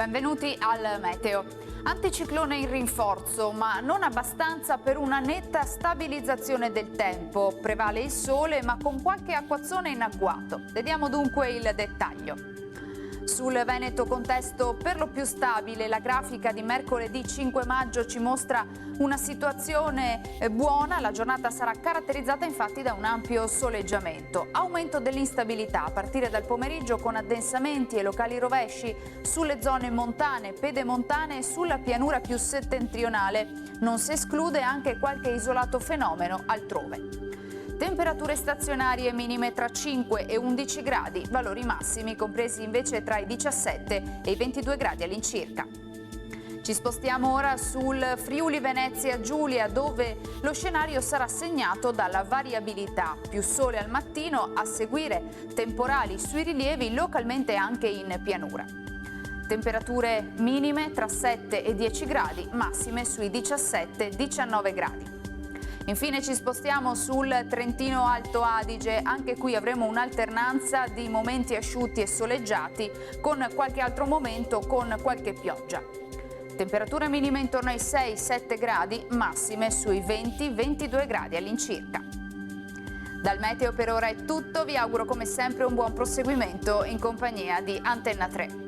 Benvenuti al Meteo. Anticiclone in rinforzo, ma non abbastanza per una netta stabilizzazione del tempo. Prevale il sole, ma con qualche acquazzone in agguato. Vediamo dunque il dettaglio. Sul Veneto contesto per lo più stabile, la grafica di mercoledì 5 maggio ci mostra una situazione buona, la giornata sarà caratterizzata infatti da un ampio soleggiamento. Aumento dell'instabilità a partire dal pomeriggio con addensamenti e locali rovesci sulle zone montane, pedemontane e sulla pianura più settentrionale. Non si esclude anche qualche isolato fenomeno altrove. Temperature stazionarie minime tra 5 e 11 gradi, valori massimi compresi invece tra i 17 e i 22 gradi all'incirca. Ci spostiamo ora sul Friuli Venezia Giulia, dove lo scenario sarà segnato dalla variabilità. Più sole al mattino, a seguire temporali sui rilievi, localmente anche in pianura. Temperature minime tra 7 e 10 gradi, massime sui 17-19 gradi. Infine ci spostiamo sul Trentino Alto Adige, anche qui avremo un'alternanza di momenti asciutti e soleggiati con qualche altro momento con qualche pioggia. Temperature minime intorno ai 6-7 gradi, massime sui 20-22 gradi all'incirca. Dal Meteo per ora è tutto, vi auguro come sempre un buon proseguimento in compagnia di Antenna 3.